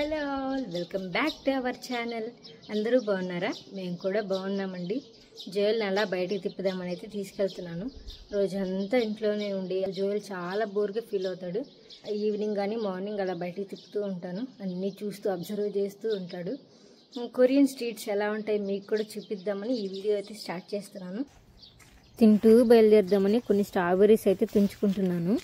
Hello all, welcome back to our channel. అందరూ బాగున్నారా? మేము కూడా బాగున్నామండి. జోయల్ని అలా బయటికి తిప్పుదామని అయితే తీసుకెళ్తున్నాను. రోజంతా ఇంట్లోనే ఉండి జోయల్ చాలా బోర్గా ఫీల్ అవుతాడు. ఈవినింగ్ కానీ మార్నింగ్ అలా బయటికి తిప్పుతూ ఉంటాను. అన్నీ చూస్తూ అబ్జర్వ్ చేస్తూ ఉంటాడు. కొరియన్ స్ట్రీట్స్ ఎలా ఉంటాయి మీకు కూడా చూపిద్దామని ఈ వీడియో అయితే స్టార్ట్ చేస్తున్నాను. తింటూ బయలుదేరదామని కొన్ని స్ట్రాబెర్రీస్ అయితే తుంచుకుంటున్నాను.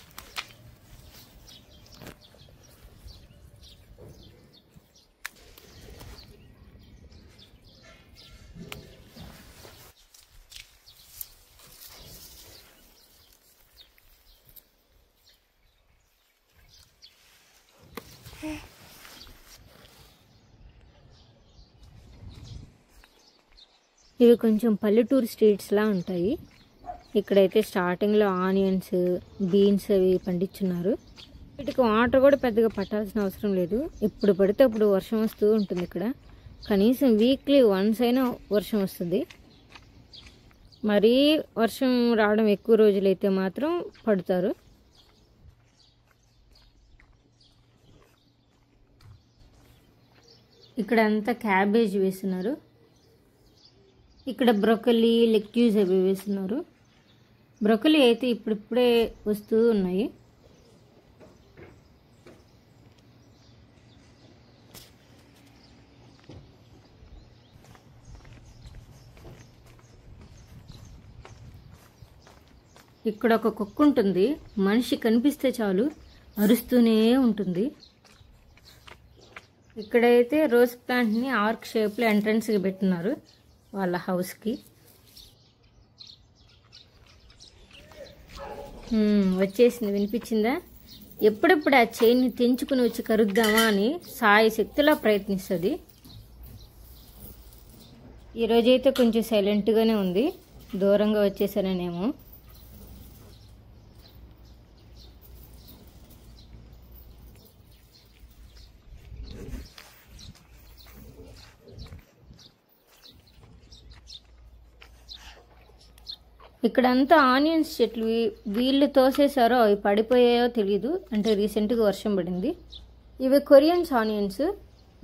ఇవి కొంచెం పల్లెటూరు స్ట్రీట్స్లా ఉంటాయి. ఇక్కడైతే స్టార్టింగ్లో ఆనియన్స్, బీన్స్ అవి పండించున్నారు. వీటికి వాటర్ కూడా పెద్దగా పట్టాల్సిన అవసరం లేదు. ఎప్పుడు పడితే అప్పుడు వర్షం వస్తూ ఉంటుంది. ఇక్కడ కనీసం వీక్లీ వన్స్ అయినా వర్షం వస్తుంది. మరీ వర్షం రావడం ఎక్కువ రోజులైతే మాత్రం పడతారు. ఇక్కడ అంతా క్యాబేజ్ వేస్తున్నారు. ఇక్కడ బ్రొకలీ, లెట్యూస్ అవి వేస్తున్నారు. బ్రొకలీ అయితే ఇప్పుడిప్పుడే వస్తూ ఉన్నాయి. ఇక్కడ ఒక కుక్క ఉంటుంది. మనిషి కనిపిస్తే చాలు అరుస్తూనే ఉంటుంది. ఇక్కడైతే రోజ్ ప్లాంట్ని ఆర్క్ షేప్లో ఎంట్రన్స్కి పెట్టినారు వాళ్ళ హౌస్కి. వచ్చేసింది, వినిపించిందా? ఎప్పుడెప్పుడు ఆ చైన్ని తెంచుకుని వచ్చి కరుద్దామా అని సాయి శక్తిలా ప్రయత్నిస్తుంది. ఈరోజైతే కొంచెం సైలెంట్గానే ఉంది. దూరంగా వచ్చేసానేమో. ఇక్కడంతా ఆనియన్స్ చెట్లు వీళ్ళు తోసేసారో అవి పడిపోయాయో తెలీదు. అంటే రీసెంట్గా వర్షం పడింది. ఇవి కొరియన్స్ ఆనియన్స్.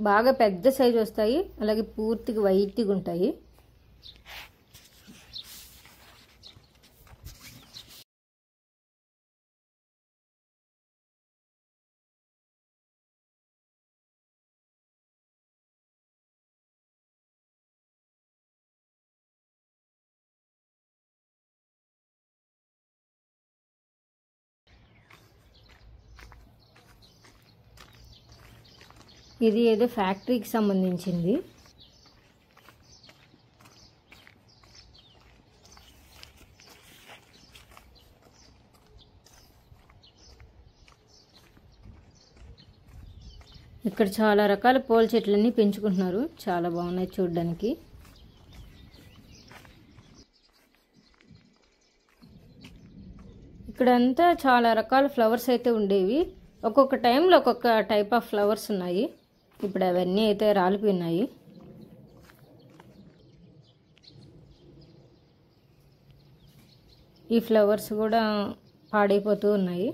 బాగా పెద్ద సైజు వస్తాయి, అలాగే పూర్తిగా వైట్గా ఉంటాయి. ఇది ఏదో ఫ్యాక్టరీకి సంబంధించింది. ఇక్కడ చాలా రకాల పూల చెట్లన్నీ పెంచుకుంటున్నారు. చాలా బాగున్నాయి చూడడానికి. ఇక్కడంతా చాలా రకాల ఫ్లవర్స్ అయితే ఉండేవి. ఒక్కొక్క టైంలో ఒక్కొక్క టైప్ ఆఫ్ ఫ్లవర్స్ ఉన్నాయి. ఇప్పుడు అవన్నీ అయితే రాలిపోయినాయి. ఈ ఫ్లవర్స్ కూడా పాడైపోతూ ఉన్నాయి.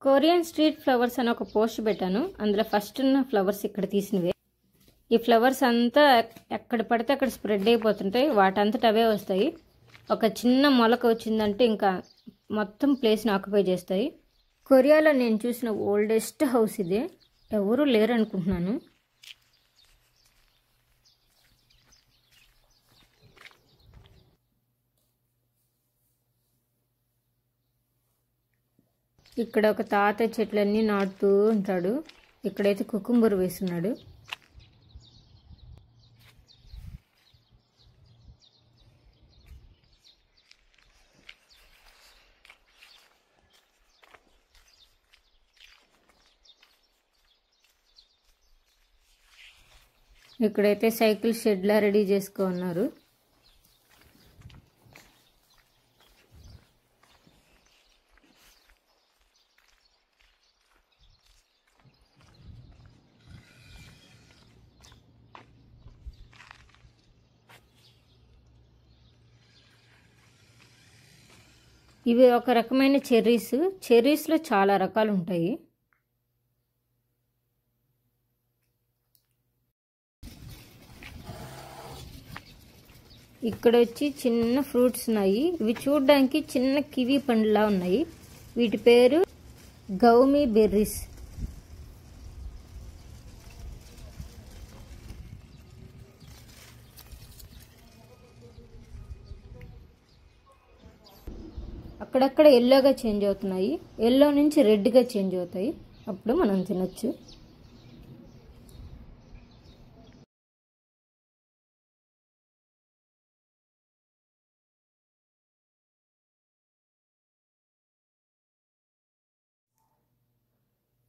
కొరియన్ స్ట్రీట్ ఫ్లవర్స్ అని ఒక పోస్ట్ పెట్టాను. అందులో ఫస్ట్ ఉన్న ఫ్లవర్స్ ఇక్కడ తీసినవే. ఈ ఫ్లవర్స్ అంతా ఎక్కడ పడితే అక్కడ స్ప్రెడ్ అయిపోతుంటాయి. వాటంతట అవే వస్తాయి. ఒక చిన్న మొలక వచ్చిందంటే ఇంకా మొత్తం ప్లేస్ని ఆక్యుపై చేస్తాయి. కొరియాలో నేను చూసిన ఓల్డెస్ట్ హౌస్ ఇదే. ఎవరూ లేరు అనుకుంటున్నాను. ఇక్కడ ఒక తాత చెట్లన్నీ నాటుతూ ఉంటాడు. ఇక్కడైతే కుకుంబర్ వేస్తున్నాడు. ఇక్కడైతే సైకిల్ షెడ్లా రెడీ చేసుకున్నారు. ఇవి ఒక రకమైన చెర్రీస్లో చాలా రకాలు ఉంటాయి. ఇక్కడ వచ్చి చిన్న ఫ్రూట్స్ ఉన్నాయి. ఇవి చూడడానికి చిన్న కివి పండులా ఉన్నాయి. వీటి పేరు గౌమీ బెర్రీస్. అక్కడక్కడ ఎల్లోగా చేంజ్ అవుతున్నాయి. ఎల్లో నుంచి రెడ్గా చేంజ్ అవుతాయి. అప్పుడు మనం తినొచ్చు.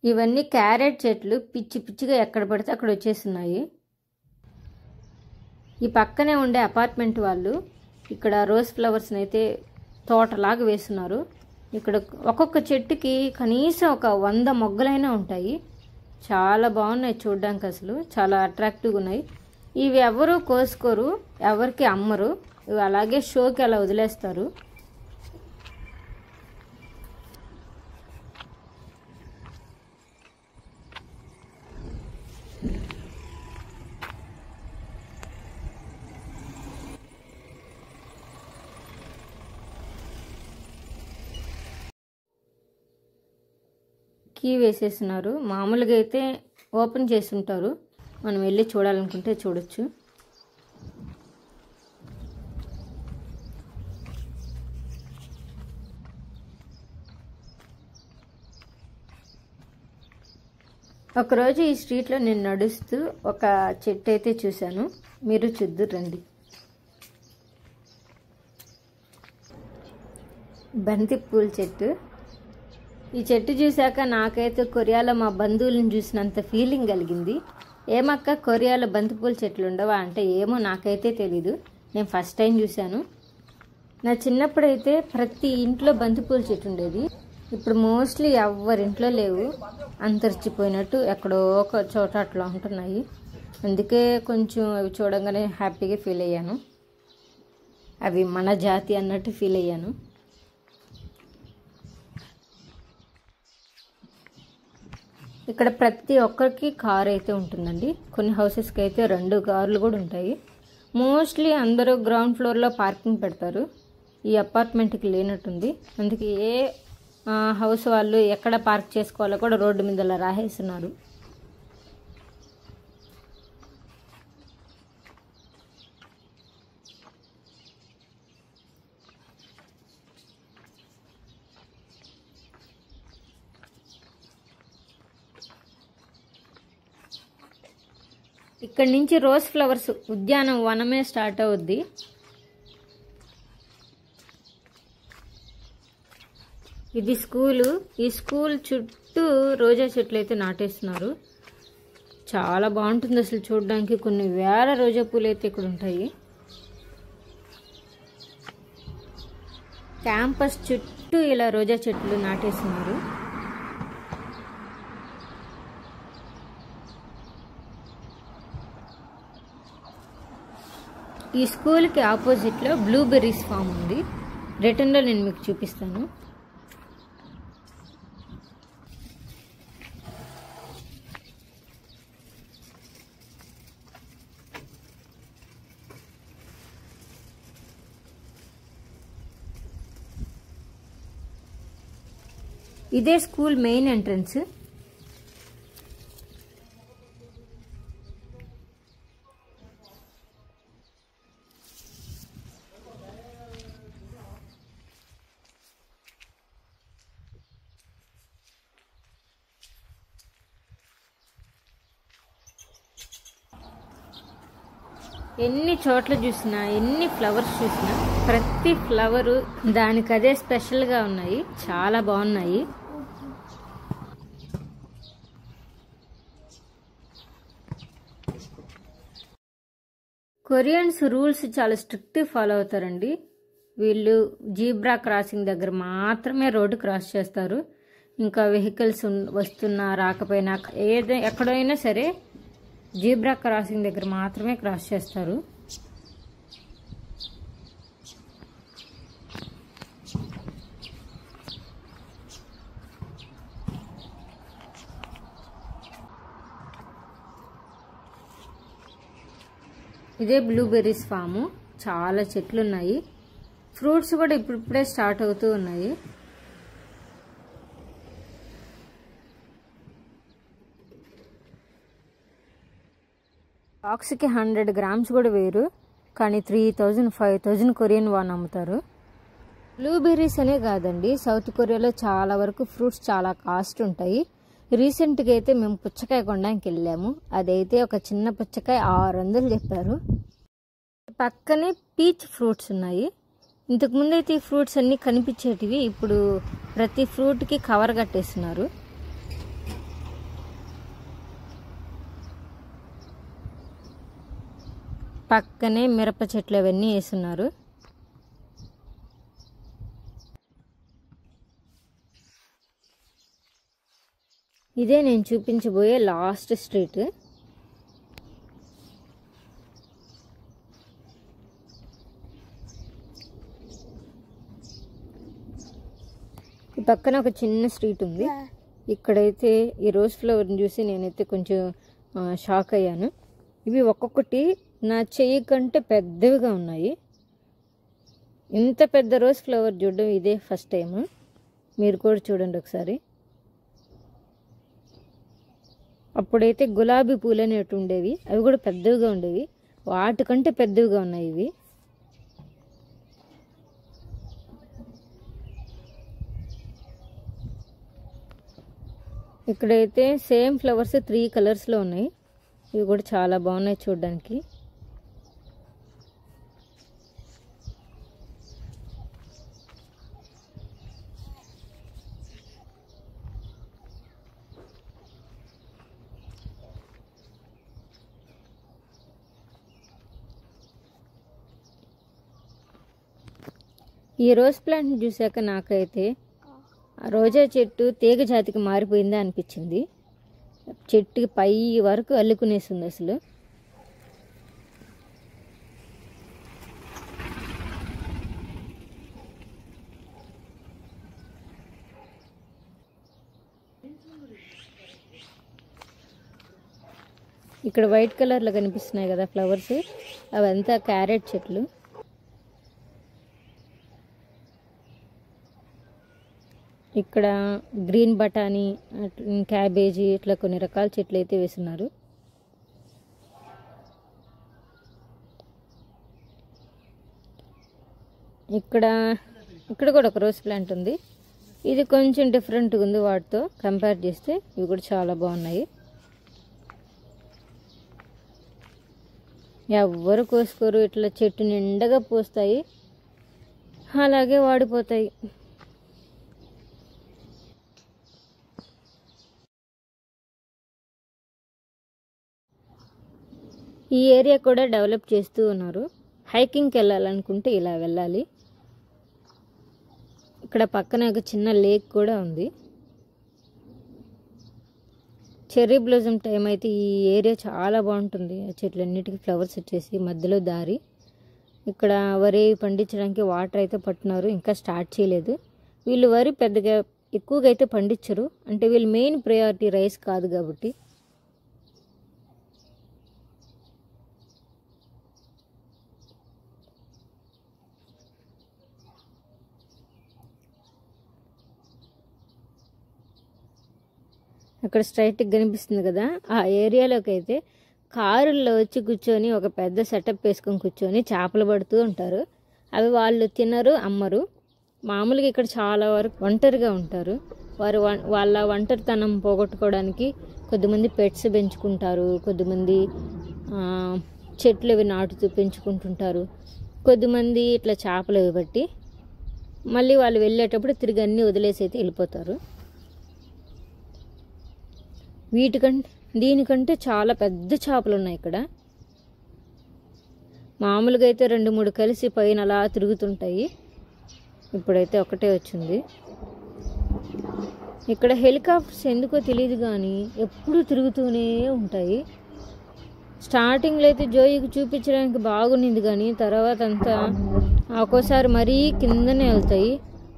ఇవన్నీ క్యారెట్ చెట్లు పిచ్చి పిచ్చిగా ఎక్కడ పడితే అక్కడ వచ్చేస్తున్నాయి. ఈ పక్కనే ఉండే అపార్ట్మెంట్ వాళ్ళు ఇక్కడ రోజ్ ఫ్లవర్స్ని అయితే తోటలాగా వేస్తున్నారు. ఇక్కడ ఒక్కొక్క చెట్టుకి కనీసం ఒక 100 మొగ్గలైనా ఉంటాయి. చాలా బాగున్నాయి చూడడానికి. అసలు చాలా అట్రాక్టివ్గా ఉన్నాయి. ఇవి ఎవరు కోసుకోరు, ఎవరికి అమ్మరు. ఇవి అలాగే షోకి అలా వదిలేస్తారు. కీ వేసేస్తున్నారు. మామూలుగా అయితే ఓపెన్ చేసి ఉంటారు. మనం వెళ్ళి చూడాలనుకుంటే చూడొచ్చు. ఒకరోజు ఈ స్ట్రీట్లో నేను నడుస్తూ ఒక చెట్టు అయితే చూశాను. మీరు చూద్దురు రండి. బంతి పూల చెట్టు. ఈ చెట్టు చూశాక నాకైతే కొరియాలో మా బంధువులను చూసినంత ఫీలింగ్ కలిగింది. ఏమక్క కొరియాలో బంతిపూల చెట్లు ఉండవా అంటే ఏమో నాకైతే తెలీదు. నేను ఫస్ట్ టైం చూశాను. నా చిన్నప్పుడైతే ప్రతి ఇంట్లో బంతిపూల చెట్టు ఉండేది. ఇప్పుడు మోస్ట్లీ ఎవరింట్లో లేవు. అంతరించిపోయినట్టు ఎక్కడో ఒక చోట అట్లా ఉంటున్నాయి. అందుకే కొంచెం అవి చూడంగానే హ్యాపీగా ఫీల్ అయ్యాను. అవి మన జాతి అన్నట్టు ఫీల్ అయ్యాను. ఇక్కడ ప్రతి ఒక్కరికి కార్ అయితే ఉంటుందండి. కొన్ని హౌసెస్కి అయితే 2 కార్లు కూడా ఉంటాయి. మోస్ట్లీ అందరూ గ్రౌండ్ ఫ్లోర్లో పార్కింగ్ పెడతారు. ఈ అపార్ట్మెంట్కి లేనట్టుంది. అందుకే ఏ హౌస్ వాళ్ళు ఎక్కడ పార్క్ చేసుకోవాలో కూడా రోడ్డు మీద అలా రాసేస్తున్నారు. ఇక్కడి నుంచి రోజ్ ఫ్లవర్స్ ఉద్యానవనమే స్టార్ట్ అవుద్ది. ఇది స్కూలు. ఈ స్కూల్ చుట్టూ రోజా చెట్లు అయితే నాటేస్తున్నారు. చాలా బాగుంటుంది అసలు చూడడానికి. కొన్ని వేల రోజా పూలు అయితే ఇక్కడ ఉంటాయి. క్యాంపస్ చుట్టూ ఇలా రోజా చెట్లు నాటేస్తున్నారు. ఈ స్కూల్కి ఆపోజిట్లో బ్లూబెర్రీస్ ఫామ్ ఉంది. రిటర్న్లో నేను మీకు చూపిస్తాను. ఇదే స్కూల్ మెయిన్ ఎంట్రన్స్. ఎన్ని చోట్ల చూసినా, ఎన్ని ఫ్లవర్స్ చూసినా ప్రతి ఫ్లవరు దానికి అదే స్పెషల్గా ఉన్నాయి. చాలా బాగున్నాయి. కొరియన్స్ రూల్స్ చాలా స్ట్రిక్ట్ ఫాలో అవుతారండి. వీళ్ళు జీబ్రా క్రాసింగ్ దగ్గర మాత్రమే రోడ్డు క్రాస్ చేస్తారు. ఇంకా వెహికల్స్ వస్తున్నా రాకపోయినా ఎక్కడైనా సరే జీబ్రా క్రాసింగ్ దగ్గర మాత్రమే క్రాస్ చేస్తారు. ఇదే బ్లూబెర్రీస్ ఫాము. చాలా చెట్లు ఉన్నాయి. ఫ్రూట్స్ కూడా ఇప్పుడిప్పుడే స్టార్ట్ అవుతూ ఉన్నాయి. బాక్స్కి 100 గ్రామ్స్ కూడా వేరు, కానీ 3000 5000 కొరియన్ వాన్ అమ్ముతారు. బ్లూబెర్రీస్ అనే కాదండి, సౌత్ కొరియాలో చాలా వరకు ఫ్రూట్స్ చాలా కాస్ట్ ఉంటాయి. రీసెంట్గా అయితే మేము పుచ్చకాయ కొనడానికి వెళ్ళాము. అదైతే ఒక చిన్న పుచ్చకాయ 600 చెప్పారు. పక్కనే పీచ్ ఫ్రూట్స్ ఉన్నాయి. ఇంతకుముందు అయితే ఈ ఫ్రూట్స్ అన్నీ కనిపించేటివి, ఇప్పుడు ప్రతి ఫ్రూట్కి కవర్ కట్టేస్తున్నారు. పక్కనే మిరప చెట్లు అవన్నీ వేస్తున్నారు. ఇదే నేను చూపించబోయే లాస్ట్ స్ట్రీట్. ఈ పక్కన ఒక చిన్న స్ట్రీట్ ఉంది. ఇక్కడైతే ఈ రోజ్ ఫ్లవర్ని చూసి నేనైతే కొంచెం షాక్ అయ్యాను. ఇవి ఒక్కొక్కటి నా చెయ్యి కంటే పెద్దవిగా ఉన్నాయి. ఇంత పెద్ద రోజ్ ఫ్లవర్ చూడడం ఇదే ఫస్ట్ టైం. మీరు కూడా చూడండి ఒకసారి. అప్పుడైతే గులాబీ పూలు అనేవి ఉండేవి, అవి కూడా పెద్దవిగా ఉండేవి. వాటికంటే పెద్దవిగా ఉన్నాయి ఇవి. ఇక్కడైతే సేమ్ ఫ్లవర్స్ 3 కలర్స్లో ఉన్నాయి. ఇవి కూడా చాలా బాగున్నాయి చూడడానికి. ఈ రోజ్ ప్లాంట్ చూసాక నాకైతే ఆ రోజా చెట్టు తీగ జాతికి మారిపోయిందా అనిపించింది. చెట్టుకి పై వరకు అల్లుకునేస్తుంది అసలు. ఇక్కడ వైట్ కలర్లో కనిపిస్తున్నాయి కదా ఫ్లవర్స్, అవంతా క్యారెట్ చెట్లు. ఇక్కడ గ్రీన్ బఠానీ, క్యాబేజీ, ఇట్లా కొన్ని రకాల చెట్లు అయితే వేస్తున్నారు. ఇక్కడ కూడా ఒక రోజ్ ప్లాంట్ ఉంది. ఇది కొంచెం డిఫరెంట్గా ఉంది వాటితో కంపేర్ చేస్తే. ఇవి కూడా చాలా బాగున్నాయి. ఎవ్వరు కోసుకోరు, ఇట్లా చెట్టు నిండగా పూస్తాయి, అలాగే వాడిపోతాయి. ఈ ఏరియా కూడా డెవలప్ చేస్తూ ఉన్నారు. హైకింగ్కి వెళ్ళాలనుకుంటే ఇలా వెళ్ళాలి. ఇక్కడ పక్కన ఒక చిన్న లేక్ కూడా ఉంది. చెర్రీ బ్లోజమ్ టైం అయితే ఈ ఏరియా చాలా బాగుంటుంది. ఆ చెట్లన్నిటికీ ఫ్లవర్స్ వచ్చేసి మధ్యలో దారి. ఇక్కడ వరి పండించడానికి వాటర్ అయితే పట్టున్నారు, ఇంకా స్టార్ట్ చేయలేదు. వీళ్ళు వరి పెద్దగా ఎక్కువగా అయితే పండించరు, అంటే వీళ్ళు మెయిన్ ప్రయారిటీ రైస్ కాదు కాబట్టి. అక్కడ స్ట్రైట్గా కనిపిస్తుంది కదా, ఆ ఏరియాలోకి అయితే కారుల్లో వచ్చి కూర్చొని ఒక పెద్ద సెటప్ వేసుకొని కూర్చొని చేపలు పడుతూ ఉంటారు. అవి వాళ్ళు తినరు, అమ్మరు. మామూలుగా ఇక్కడ చాలా వరకు ఒంటరిగా ఉంటారు. వారు వాళ్ళ ఒంటరితనం పోగొట్టుకోవడానికి కొద్దిమంది పెట్స్ పెంచుకుంటారు, కొద్దిమంది చెట్లు అవి నాటుతూ పెంచుకుంటుంటారు, కొద్దిమంది ఇట్లా చేపలు అవి బట్టి మళ్ళీ వాళ్ళు వెళ్ళేటప్పుడు తిరిగి అన్నీ వదిలేసి అయితే వెళ్ళిపోతారు. దీనికంటే చాలా పెద్ద చేపలు ఉన్నాయి ఇక్కడ. మామూలుగా అయితే 2-3 కలిసి పైన అలా తిరుగుతుంటాయి. ఇప్పుడైతే ఒకటే వచ్చింది. ఇక్కడ హెలికాప్టర్స్ ఎందుకో తెలియదు కానీ ఎప్పుడూ తిరుగుతూనే ఉంటాయి. స్టార్టింగ్లో అయితే జోయికి చూపించడానికి బాగుండింది కానీ తర్వాత అంతా ఒక్కోసారి మరీ కిందనే వెళ్తాయి.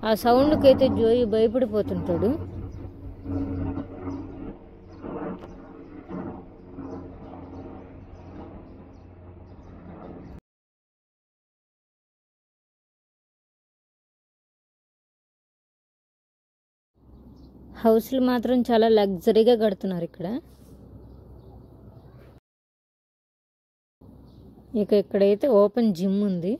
ఆ సౌండ్కి అయితే జోయి భయపడిపోతుంటాడు. హౌస్లు మాత్రం చాలా లగ్జరీగా కడుతున్నారు ఇక్కడ. ఇక్కడైతే ఓపెన్ జిమ్ ఉంది.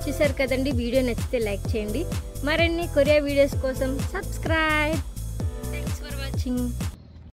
చూసారు కదండి, వీడియో నచ్చితే లైక్ చేయండి. మరిన్ని కొరియా వీడియోస్ కోసం సబ్స్క్రైబ్. Thanks for watching.